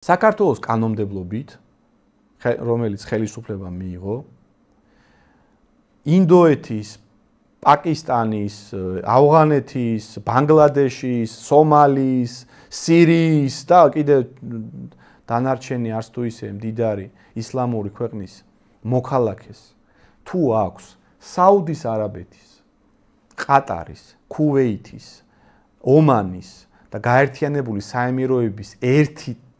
საქართველოს კანონმდებლობით, რომელიც ხელისუფლება მიიღო, ინდოეთის, პაკისტანის, ავღანეთის, ბანგლადეშის, სომალის, სირიის და კიდე დანარჩენი არც თუ ისე მდიდარი ისლამური ქვეყნის მოქალაქეს თუ აქვს საუდის არაბეთის, ყატარის, ქუვეითის, ომანის და გაერთიანებული საემიროების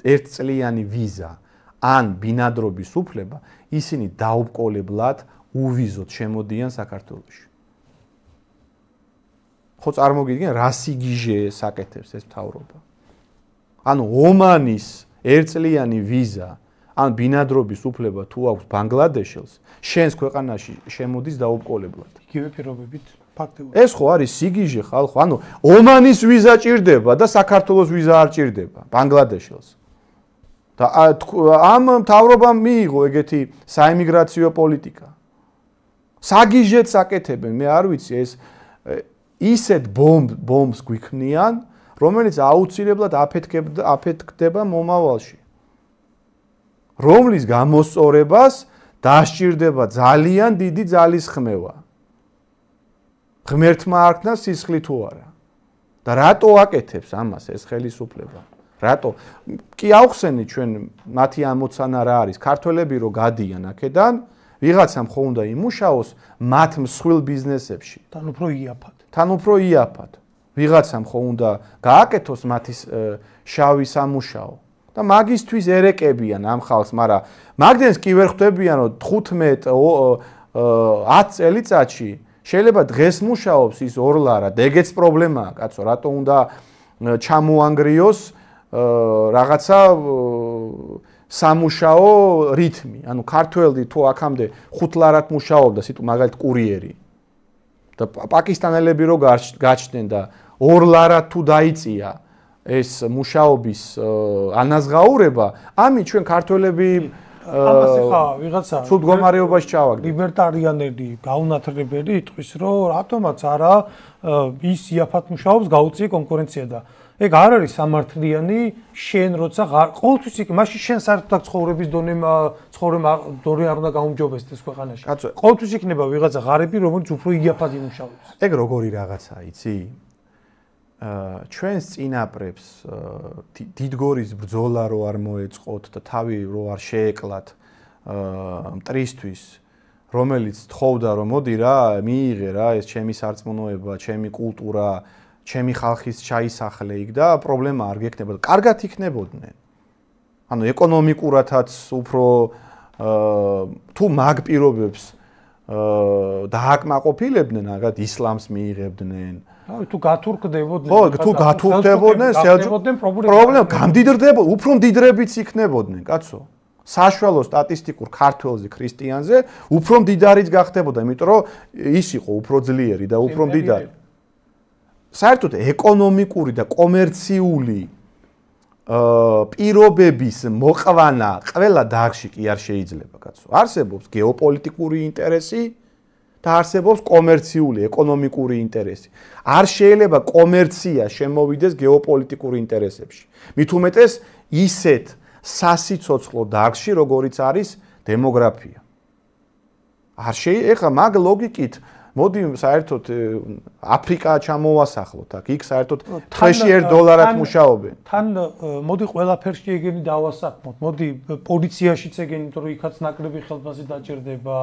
ერთწლიანი ვიზა ან ბინადრობის უფლება, ისინი დაუბრკოლებლად უვიზოდ შემოდიან საქართველოში. ხო წარმოგიდგენ, რა სიგიჟე საკეთებს ეს მთავრობა. ანუ ომანის ერთწლიანი ვიზა ან ბინადრობის უფლება თუ აქვს ბანგლადეშელს, შენს ქვეყანაში შემოდის დაუბრკოლებლად. იგივე პირობებით ფაქტიურად. ეს ხო არის სიგიჟე ხალხო, ანუ ომანის ვიზა ჭირდება და საქართველოს ვიზა არ ჭირდება ბანგლადეშელს. და ამ მთავრობამ მიიღო ეგეთი საიმიგრაციო პოლიტიკა. საგიჟეთ საკეთებენ, მე არ ვიცი ეს ისეთ ბომბს გვიქმნიან, რომელიც აუცილებლად აფეთქდება მომავალში. რომლის გამოსწორებას დასჭირდება ძალიან დიდი ძალისხმევა. ღმერთმა არქნა სისხლი თუ არა. და რატო აკეთებს ამას ეს ხელისუფლება? რატო? კი ავხსენეთ ჩვენ მათი ამოცანა რა არის? ქართველები რო გადიან აქედან, ვიღაცამ ხო უნდა იმუშაოს მათ მსხვილ ბიზნესებში. თან უფრო იაფად. თან უფრო იაფად. ვიღაცამ ხო უნდა გააკეთოს მათი შავი სამუშაო. და მაგისთვის ერეკებიან ამ ხალხს, მაგრამ მაგდენს კი ვერ ხვდებიან, რომ 15-10 წელიწადში შეიძლება დღეს მუშაობს ის ორლარა, ეგეც პრობლემაა, კაცო, რატო უნდა ჩამოანგრიოს რაღაცა სამუშაო რითმი. ანუ ქართველი თუ აქამდე 5 ლარად მუშაობდა, სიტყვა მაგალითად კურიერი. და პაკისტანელები რო გაჩნდნენ და 2 ლარად თუ დაიწია ეს მუშაობის ანაზღაურება, ამით ჩვენ ქართველები ამას ხა ვიღაცა სულ მდგომარეობაში ჩავაგდით. ლიბერტარიანები გაუნათრებელი იტყვის, რომ რატომაც არა ის იაფად მუშაობს, გაუწიე კონკურენცია და ეგ არ არის სამართლიანი შენ როცა ყოველთვის იქ მაშინ შენ საერთოდ აქ ცხოვრების დონე არ უნდა გაუმჯობესდეს ქვეყანაში. ყოველთვის იქნება ვიღაცა ღარიბი, რომელიც უფრო იაფად იმუშავებს. ეგ როგორი რაღაცაა, იცი? ჩვენს წინაპრებს დიდგორის ბრძოლა რო არ მოეწყოთ და თავი რო არ შეეკლათ მტრისთვის, რომელიც თხოვდა რომ მოდი რა, მიიღე რა ეს ჩემი სარწმუნოება, ჩემი კულტურა, ჩემი ხალხის ჩაისახლე იქ და პრობლემა არ გექნება. კარგად იქნებოდნენ. ანუ ეკონომიკურათაც უფრო თუ მაგ პირობებს დააკმაყოფილებდნენ, აგად ისლამს მიიღებდნენ. თუ გათურქდებოდნენ, ხო, თუ გათურქდებოდნენ, პრობლემა გამდიდრდებოდა, უფრო მდიდრებიც იქნებოდნენ, კაცო. საშუალო სტატისტიკურ ქართველზე, ქრისტიანზე უფრო მდიდარიც გახდებოდა, იმიტომ რომ ის იყო უფრო ძლიერი და უფრო მდიდარი. საერთოდ ეკონომიკური და კომერციული პირობების მოყვანა ყველა დარგში კი არ შეიძლება, კაცო. არსებობს გეოპოლიტიკური ინტერესი და არსებობს კომერციული, ეკონომიკური ინტერესი. არ შეიძლება კომერცია შემოვიდეს გეოპოლიტიკურ ინტერესებში. მით უმეტეს ისეთ სასიცოცხლო დარგში, როგორიც არის დემოგრაფია. არ შეიძლება, ეხლა მაგ ლოგიკით მოდი საერთოდ აფრიკა ჩამოვასახლოთ აქ, იქ საერთოდ თვეში $1 მუშაობენ. თან მოდი ყველაფერში ეგენი დავასაქმოთ. მოდი პოლიციაშიც ეგენი, იმიტომ რომ იქაც ნაკლები ხელფასი დაჭირდება.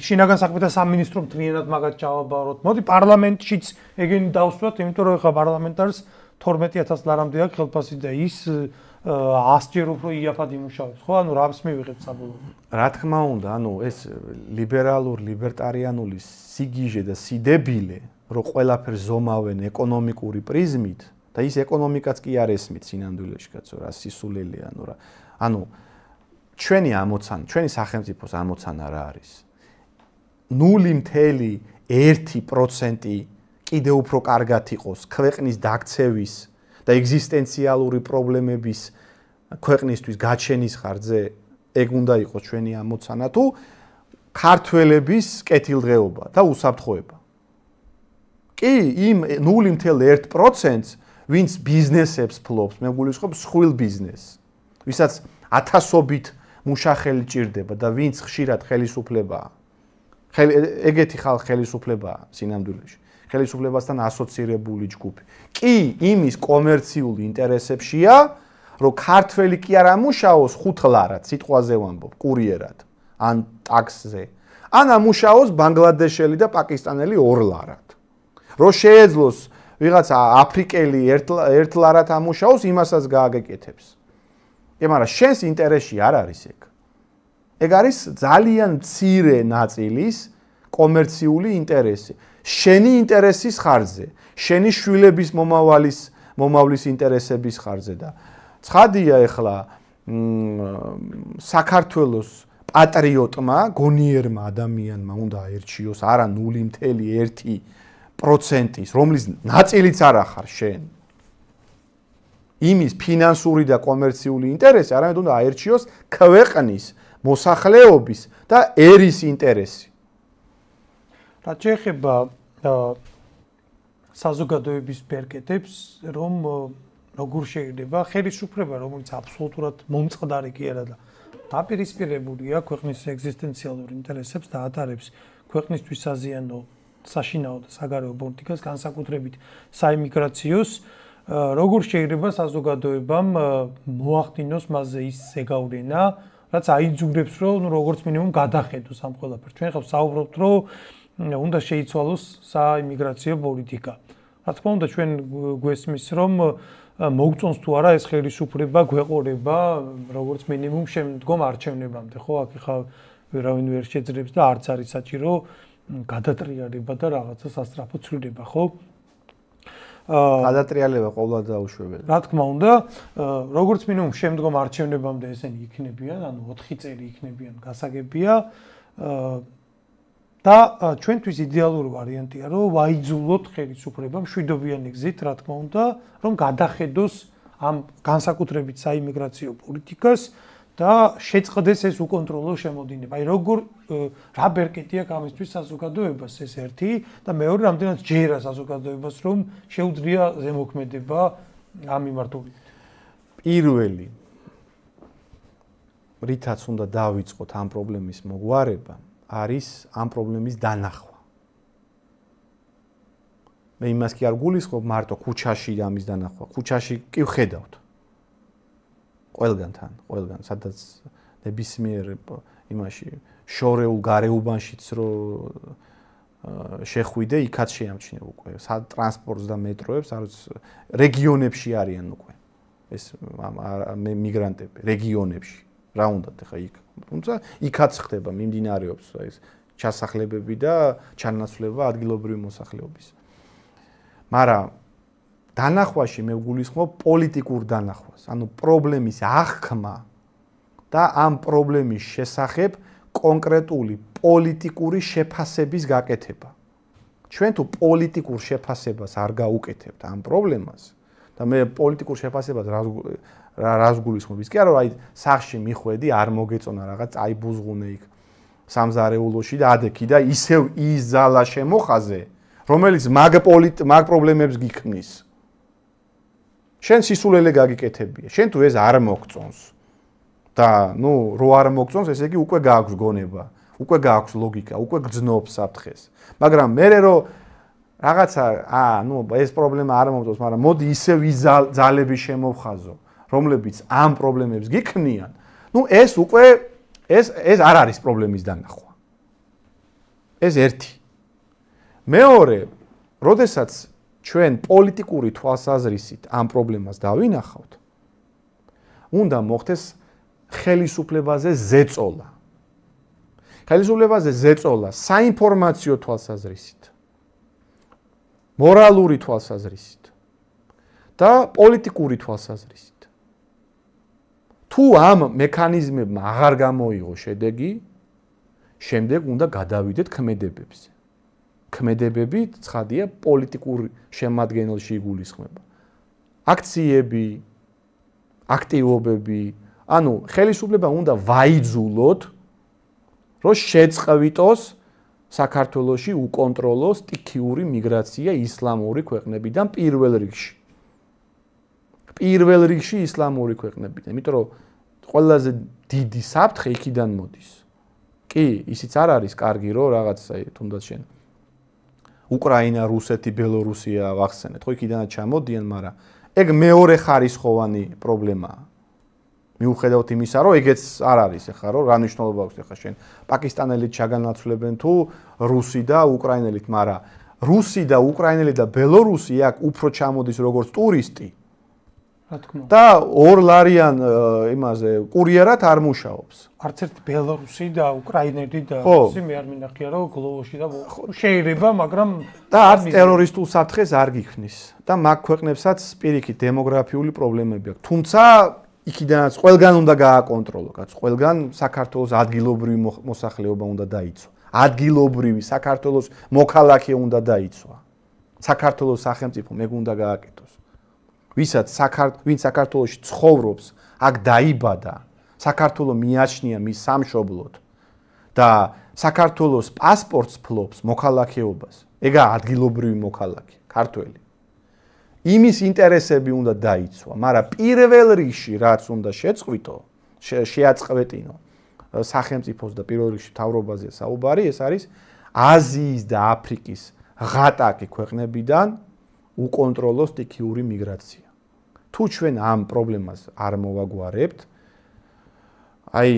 შინაგან საქმეთა სამინისტრომ მთლიანად მაგათ ჩავაბაროთ. მოდი პარლამენტშიც ეგენი დავსვათ, იმიტომ რომ ეხლა პარლამენტარს 12,000 ლარამდე აქვს ხელფასი და ის 100-ჯერ უფრო იაფად იმუშავებს. ხო, ანუ რას მივიღებთ საბოლოოდ? რა თქმა უნდა, ანუ ეს ლიბერალურ-ლიბერტარიანული სიგიჟე და სიდებილე, რომ ყველაფერს ზომავენ ეკონომიკური პრიზმით და ის ეკონომიკაც კი არ ესმით სინამდვილეში, კაცო, რა სისულელია, ანუ ჩვენი ამოცანა, ჩვენი სახელმწიფოს ამოცანა რა არის? 0.1% კიდე უფრო კარგად იყოს ქვეყნის დაქცევის და ეგზისტენციალური პრობლემების ქვეყნისთვის გაჩენის ხარჯზე, ეგ უნდა იყოს ჩვენი ამოცანა თუ ქართველების კეთილდღეობა და უსაფრთხოება. კი, იმ 0.1%-ს ვინც ბიზნესებს ფლობს, მე გულისხმობ სხვილ ბიზნესს. ვისაც ათასობით მუშახელი ჭირდება და ვინც ხშირად ხელისუფლებაა. ეგეთი ხალხი ხელისუფლებაა სინამდვილეში. ხელისუფლებასთან ასოცირებული ჯგუფი. კი, იმის კომერციულ ინტერესებშია, რომ ქართველი კი არ ამუშაოს 5 ლარად, სიტყვაზე ვამბობ, კურიერად, ან ტაქსზე. ან ამუშაოს ბანგლადეშელი და პაკისტანელი 2 ლარად. რომ შეეძლოს ვიღაცა აფრიკელი 1 ლარად ამუშაოს, იმასაც გააგეკეთებს. მაგრამ შენს ინტერესში არ არის ეგ. ეგ არის ძალიან მცირე ნაწილის კომერციული ინტერესი. შენი ინტერესის ხარჯზე, შენი შვილების მომავლის ინტერესების ხარჯზე და ცხადია ეხლა საქართველოს პატრიოტმა, გონიერმა ადამიანმა უნდა აერჩიოს არა 0.1%, რომლის ნაწილიც არ ახარ შენ. იმის ფინანსური და კომერციული ინტერესი, არამედ უნდა აერჩიოს ქვეყნის, მოსახლეობის და ერის ინტერესი. რაც შეეხება საზოგადოების ბერკეტებს, რომ როგორ შეიძლება ხელისუფლება, რომელიც აბსოლუტურად მომწყდარი კი არა და დაპირისპირებულია ქვეყნის ეგზისტენციალურ ინტერესებს და ატარებს ქვეყნისთვის საზიანო საშინაო და საგარეო პოლიტიკას, განსაკუთრებით საიმიგრაციოს, როგორ შეიძლება საზოგადოებამ მოახდინოს მასზე ის ზეგავლენა, რაც აიძულებს, რომ როგორც მინიმუმ გადახედოს ამ ყველაფერს. ჩვენ ხავ საუბრობთ, რომ უნდა შეიცვალოს საიმიგრაციო პოლიტიკა. რა თქმა უნდა, ჩვენ გვესმის, რომ მოგწონს თუ არა ეს ხელისუფლება გვეყოლება როგორც მინიმუმ შემდგომ არჩევნებამდე, ხო? აქ ხა ვერავინ ვერ შეძლებს და არც არის საჭირო გადატრიალება და რაღაცა სასწრაფო ცვლილება, ხო? გადატრიალება ყოველდღე დაუშვებელია. რა თქმა უნდა, როგორც მინიმუმ შემდგომ არჩევნებამდე ესენი იქნებიან, ანუ 4 წელი იქნებიან გასაგებია და ჩვენთვის იდეალური ვარიანტია, რომ ვაიძულოთ ხელისუფლებამ მშვიდობიანი გზით, რა თქმა უნდა, რომ გადახედოს ამ განსაკუთრებით საიმიგრაციო პოლიტიკას და შეწყდეს ეს უკონტროლო შემოდინება. აი როგორ რა ბერკეტი აქვს ამისთვის საზოგადოებას ეს ერთი და მეორე რამდენად ჯერა საზოგადოებას რომ შეუძლია ზემოქმედება ამ მიმართულებით. პირველი რითაც უნდა დავიწყოთ ამ პრობლემის მოგვარება არის ამ პრობლემის დანახვა. მე იმას კი არ გულისხმობ მარტო ქუჩაში ამის დანახვა. ქუჩაში კი ვხედავთ. ყველგან, სადაც ნებისმიერ იმაში შორეულ გარეუბანშიც რო შეხვიდე, იქაც შეამჩნევ უკვე. ტრანსპორტს და მეტროებს, არც რეგიონებში არიან უკვე. ეს მიგრანტები რეგიონებში. რა უნდათ ახლა იქ. თუმცა იქაც ხდება, მიმდინარეობს ეს ჩასახლებები და ჩანაცვლება ადგილობრივი მოსახლეობის. მაგრამ დანახვაში მე ვგულისხმობ პოლიტიკურ დანახვას, ანუ პრობლემის აღქმა და ამ პრობლემის შესახებ კონკრეტული პოლიტიკური შეფასების გაკეთება. ჩვენ თუ პოლიტიკურ შეფასებას არ გაუკეთებთ ამ პრობლემას და მე პოლიტიკურ შეფასებას რას გულისხმობ? ის კი არა, რომ აი სახში მიხვედი, არ მოგეწონა რაღაც, აი ბუზღუნე იქ სამზარეულოში და ადექი და ისევ ის ზალა შემოხაზე, რომელიც მაგ პრობლემებს გიქმნის. შენ სისულელე გაგიკეთებია. შენ თუ ეს არ მოგწონს და რო არ მოგწონს, ესე იგი უკვე გააქვს გონება, უკვე გააქვს ლოგიკა, უკვე გძნობს საფრთხეს. მაგრამ მერე რომ რაღაცა ეს პრობლემა არ მომწონს, მაგრამ მოდი ისევ ის ძალები შემოვხაზო, რომლებიც ამ პრობლემებს გიქმნიან. ეს უკვე ეს არ არის პრობლემის დანახვა. ეს ერთი. მეორე, როდესაც ჩვენ პოლიტიკური თვალსაზრისით ამ პრობლემას დავინახავთ, უნდა მოხდეს ხელისუფლებაზე ზეწოლა. ხელისუფლებაზე ზეწოლა საინფორმაციო თვალსაზრისით, მორალური თვალსაზრისით და პოლიტიკური თვალსაზრისით. თუ ამ მექანიზმებმა აღარ გამოიღო შედეგი, შემდეგ უნდა გადავიდეთ ქმედებებზე. ქმედებები ცხადია პოლიტიკურ შემადგენელში იგულისხმება. აქციები, აქტივობები, ანუ ხელისუფლება უნდა ვაიძულოთ, რომ შეწყევიტოს საქართველოში უკონტროლო სტიქიური მიგრაცია ისლამური ქვეყნებიდან პირველ რიგში. პირველ რიგში ისლამური ქვეყნებიდან. იმიტომ რომ ყველაზე დიდი საფრთხე იქიდან მოდის. კი, ისიც არ არის კარგი, რომ რაღაც თუნდაც შენ უკრაინა, რუსეთი, ბელორუსია ვახსენეთ, ხო იქიდანაც ჩამოდიან, მაგრამ ეგ მეორე ხარისხოვანი პრობლემაა. მიუხედავად იმისა, რომ ეგეც არ არის ახლა, რომ რა მნიშვნელობა აქვს ახლა შენ პაკისტანელით ჩაგანაცვლებენ თუ რუსი და უკრაინელით, მაგრამ რუსი და უკრაინელი და ბელორუსი აქ უფრო ჩამოდის როგორც ტურისტი. რა თქმა უნდა. და ორ ლარიან იმაზე კურიერად არ მუშაობს. არც ერთი ბელორუსი და უკრაინელი და რუსი მე არ მინახია რომ გლოვოში და შეიძლება, მაგრამ და არც ტერორისტულ საფრთხეს არ გიქმნის და მაგ ქვეყნებსაც პირიქით დემოგრაფიული პრობლემები აქვს. თუმცა იქიდანაც ყველგან უნდა გააკონტროლო, კაც ყველგან საქართველოს ადგილობრივი მოსახლეობა უნდა დაიცვა. ადგილობრივი საქართველოს მოქალაქე უნდა დაიცვა. საქართველოს სახელმწიფო მეგ უნდა გააკეთოს. ვინ საქართველოში ცხოვრობს, აქ დაიბადა, საქართველო მიაჩნია მის სამშობლოდ და საქართველოს პასპორტს ფლობს მოქალაქეობას. ეგა ადგილობრივი მოქალაქე, ქართველი. იმის ინტერესები უნდა დაიცვა, მაგრამ პირველ რიგში რაც უნდა შეაწყვეტინო სახელმწიფოს და პირველ რიგში მთავრობაზე საუბარი, ეს არის აზიის და აფრიკის ღატაკი ქვეყნებიდან უკონტროლო სტიქიური მიგრაცია. თუ ჩვენ ამ პრობლემას არ მოვაგვარებთ, აი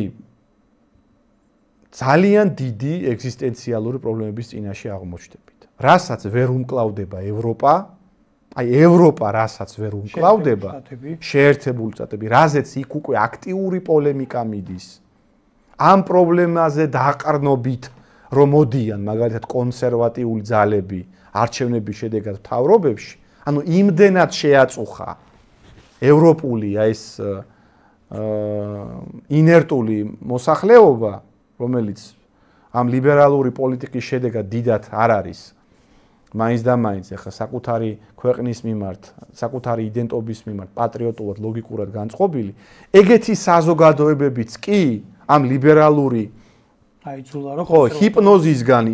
ძალიან დიდი ეგზისტენციალური პრობლემების წინაშე აღმოჩნდებით. რასაც ვერ უმკლავდება ევროპა, აი ევროპა რასაც ვერ უმკლავდება, შეერთებული შტატები, რაზეც იქ უკვე აქტიური პოლემიკა მიდის. ამ პრობლემაზე დაყრდნობით რომ მოდიან მაგალითად კონსერვატიული ძალები არჩევნების შედეგად მთავრობებში, ანუ იმდენად შეაწუხა ევროპული ეს ინერტული მოსახლეობა, რომელიც ამ ლიბერალური პოლიტიკის შედეგად დიდად არ არის მაინც და მაინც ახლა საკუთარი ქვეყნის მიმართ, საკუთარი იდენტობის მიმართ პატრიოტულად, ლოგიკურად განწყობილი, ეგეთი საზოგადოებებიც კი ამ ლიბერალური აიძულა რომ ხო ჰიპნოზისგან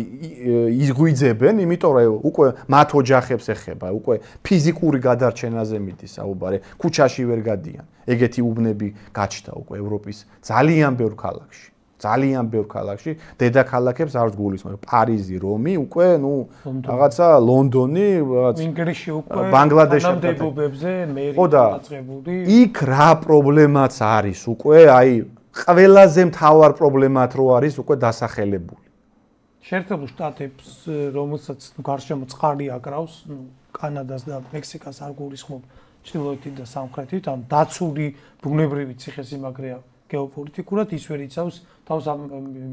იღვიძებენ, იმიტომ რომ უკვე მათ ოჯახებს ეხება, უკვე ფიზიკური გადარჩენაზე მიდის საუბარი, ქუჩაში ვერ გადიან. ეგეთი უბნები გაჩნდა უკვე ევროპის ძალიან ბევრ ქალაქში. ძალიან ბევრ ქალაქში, დედაქალაქებს არც გულისხმობ, პარიზი, რომი, უკვე, რაღაცა ლონდონი, რაღაც ინგლისში უკვე ბანგლადეში თანამდებობებზე მერი დაწყებული. იქ რა პრობლემაც არის უკვე, აი ყველაზე მთავარ პრობლემად რო არის უკვე დასახელებული. შეერთებულ შტატებს, რომელსაც გარშემო წყარი აკრავს, კანადას და მექსიკას არ გულისხმობ ჩრდილოეთით და სამხრეთით, ან დაცული ბუნებრივი ციხესიმაგრეა გეოპოლიტიკურად ის ვერ იცავს თავს ამ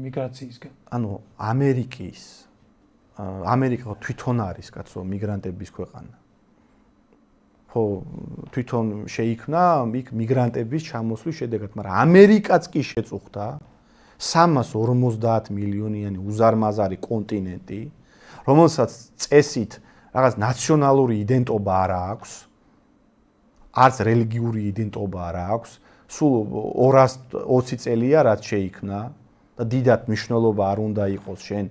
მიგრაციისგან. ანუ ამერიკა თვითონ არის კაცო მიგრანტების ქვეყანა. ხო, თვითონ შეიქმნა იქ მიგრანტების ჩამოსვლის შედეგად, მაგრამ ამერიკაც კი შეწუხდა 350 მილიონიანი უზარმაზარი კონტინენტი, რომელსაც წესით რაღაც ნაციონალური იდენტობა არ აქვს, არც რელიგიური იდენტობა არ აქვს. სულ 220 წელია რაც შეიქმნა და დიდად მნიშვნელობა არ უნდა იყოს შენ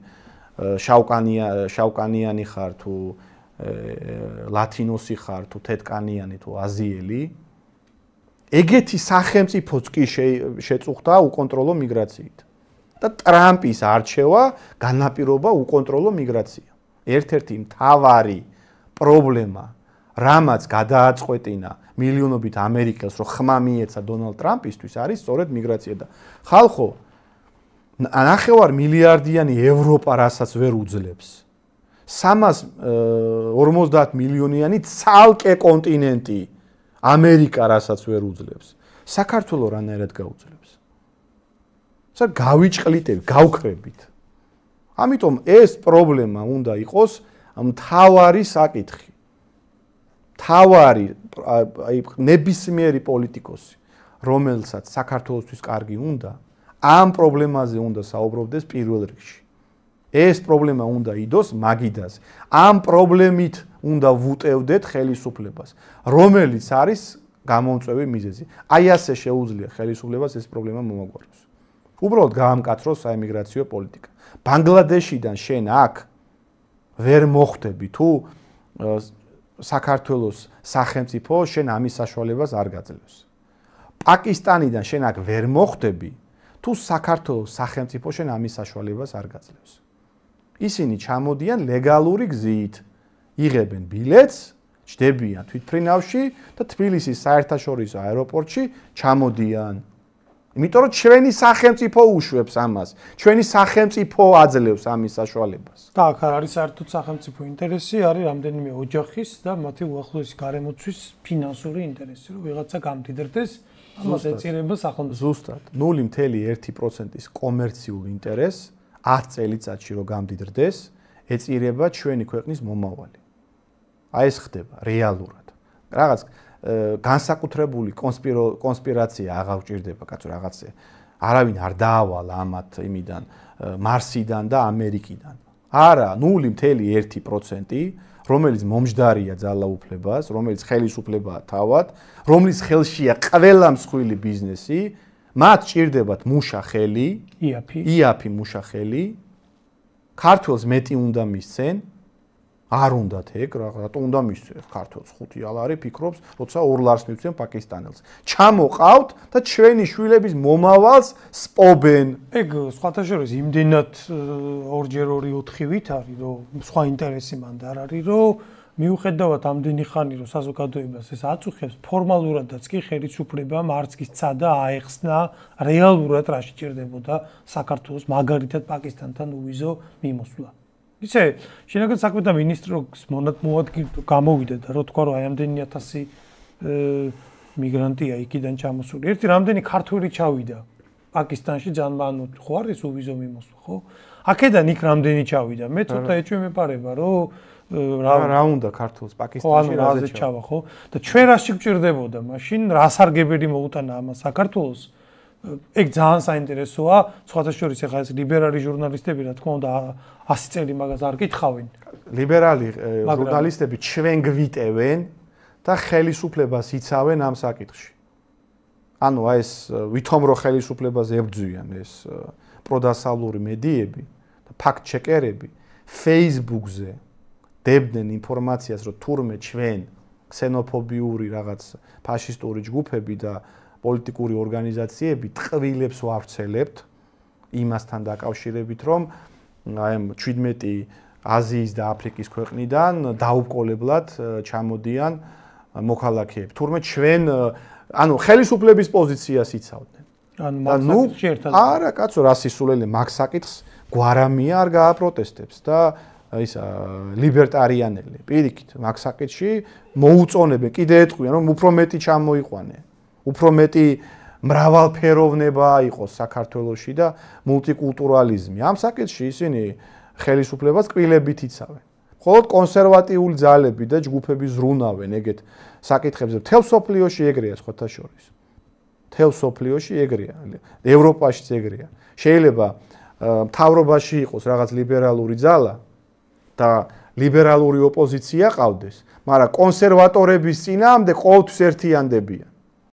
შავკანიანი ხარ თუ ლათინოსი ხარ თუ თეთკანიანი თუ აზიელი. ეგეთი სახელმწიფოც კი შეწუხდა უკონტროლო მიგრაციით. და ტრამპის არჩევა განაპირობა უკონტროლო მიგრაცია. ერთ-ერთი მთავარი პრობლემა რამაც გადააწყვეტინა მილიონობით ამერიკელს რომ ხმა მიეცა დონალდ ტრამპისთვის არის სწორედ მიგრაცია და ხალხო 9 მილიარდიანი ევროპა რასაც ვერ უძლებს 350 მილიონიანი ცალკე კონტინენტი ამერიკა რასაც ვერ უძლებს საქართველოს რანაირად გაუძლებს გავიჭყლიტებით გავქრებით ამიტომ ეს პრობლემა უნდა იყოს მთავარი საკითხი თავარი აი ნებისმიერი პოლიტიკოსი რომელსაც საქართველოსთვის კარგი უნდა ამ პრობლემაზე უნდა საუბრობდეს პირველ რიგში ეს პრობლემა უნდა იდოს მაგიდაზე ამ პრობლემით უნდა ვუტევდეთ ხელისუფლებას რომელიც არის გამომწვევი მიზეზი აი ასე შეუძლია ხელისუფლებას ეს პრობლემა მომაგვაროს უბრალოდ გაამკაცროს საემიგრაციო პოლიტიკა ბანგლადეშიდან შენ აქ ვერ მოხვდები თუ საქართველოს სახელმწიფო შენ ამის საშუალებას არ გაძლევს. პაკისტანიდან შენ აქ ვერ მოხვდები, თუ საქართველოს სახელმწიფო შენ ამის საშუალებას არ გაძლევს. ისინი ჩამოდიან ლეგალური გზით, იღებენ ბილეთს, ჯდებიან თვითფრინავში და თბილისის საერთაშორისო აეროპორტში ჩამოდიან. იმიტომ რომ ჩვენი სახელმწიფო უშვებს ამას. ჩვენი სახელმწიფო აძლევს ამის საშუალებას. და აქ არის საერთოდ სახელმწიფო ინტერესი, არის რამდენიმე ოჯახის და მათი უახლოესი გარემოცვის ფინანსური ინტერესი, რომ ვიღაცა გამდიდრდეს, ამას ეწირება სახელმწიფო. ზუსტად 0.1%-ის კომერციულ ინტერესს 10 წელიწადში რომ გამდიდრდეს, ეწირება ჩვენი ქვეყნის მომავალი. აი ეს ხდება რეალურად. რაღაც განსაკუთრებული კონსპირაცია აღარ ჭირდება, კაცო, რაღაცე. არავინ არ დაავალა ამათ იმიდან, მარსიდან და ამერიკიდან. არა, 0.1%, რომელიც მომჯდარია ძალაუფლებას, რომელიც ხელისუფლებაა თავად, რომლის ხელშია ყველა მსხვილი ბიზნესი, მათ ჭირდებათ მუშა ხელი, იაფი მუშა ხელი. ქართველს მეტი უნდა მისცენ, არ უნდათ ეგ, რატო უნდა მისცენ ქართველს 5 ალარი ფიქრობს, როცა 2 ლარს მივცენ პაკისტანელს. ჩამოყავთ და ჩვენი შვილების მომავალს სპობენ. ეგ სხვათა შორის იმდენად 2x2-4-ვით არის, რომ სხვა ინტერესი მანდ არ არის, რომ მიუხედავად ამდენი ხანი, რომ საზოგადოებას ეს აწუხებს, ფორმალურადაც კი ხელისუფლებამ არც კი სცადა აეხსნა რეალურად რა შეჭირდებოდა საქართველოს მაგალითად პაკისტანთან უვიზო მიმოსვლა. ისე შინაგან საქმეთა მინისტროს მონადმოადგილე გამოვიდა და რო თქვა რომ აი ამდენი 1000 მიგრანტია იქიდან ჩამოსული. ერთი რამდენი ქართველი ჩავიდა პაკისტანში ძალიან ანუ ხო არის უვიზო მიმოსვლა, ხო? აქედან იქ რამდენი ჩავიდა. მე ცოტა ეჭვი მეპარება რომ რა უნდა ქართულს პაკისტანში რაზე ჩავა, ხო? და ჩვენ რაში გვჭირდებოდა მაშინ რა სარგებელი მოუტანა ამას საქართველოს? ეგ ძალიან საინტერესოა, სხვათა შორის ახლა ეს ლიბერალი ჟურნალისტები რა თქმა უნდა 100 წელი მაგას არ კითხავენ. ლიბერალი ჟურნალისტები ჩვენ გვიტევენ და ხელისუფლებას იცავენ ამ საკითხში. ანუ აი ეს ვითომ რო ხელისუფლებას ებრძვიან ეს პროდასავლური მედიები და ფაქტ-ჩეკერები Facebook-ზე დებდნენ ინფორმაციას, რომ თურმე ჩვენ ქსენოფობიური რაღაც ფაშისტური ჯგუფები და პოლიტიკური ორგანიზაციები ტყვილებს ვავრცელებთ იმასთან დაკავშირებით, რომ აი 17 აზიის და აფრიკის ქვეყნიდან დაუბრკოლებლად ჩამოდიან მოქალაქეები. თურმე ჩვენ ანუ ხელისუფლების პოზიციას იცავდნენ. ანუ არა, კაცო, რა სისულელე მაგ საკითხს გვარამია არ გააპროტესტებს და ისა ლიბერტარიანელი პირიქით მაგ საკითხში მოუწონებენ, კიდე ეტყვიან, რომ უფრო მეტი ჩამოიყვანე. უფრო მეტი მრავალფეროვნება იყოს საქართველოში და მულტიკულტურალიზმი. ამ საკითხში ისინი ხელისუფლებას კბილებით იცავენ. მხოლოდ კონსერვატიული ძალები და ჯგუფები ზრუნავენ ეგეთ საკითხებზე. მთელ სოფლიოში ეგრეა სხვათა შორის. მთელ სოფლიოში ეგრეა. ევროპაშიც ეგრეა. შეიძლება მთავრობაში იყოს რაღაც ლიბერალური ძალა და ლიბერალური ოპოზიცია ყავდეს, მაგრამ კონსერვატორების წინააღმდეგ ყოველთვის ერთიანდებიან.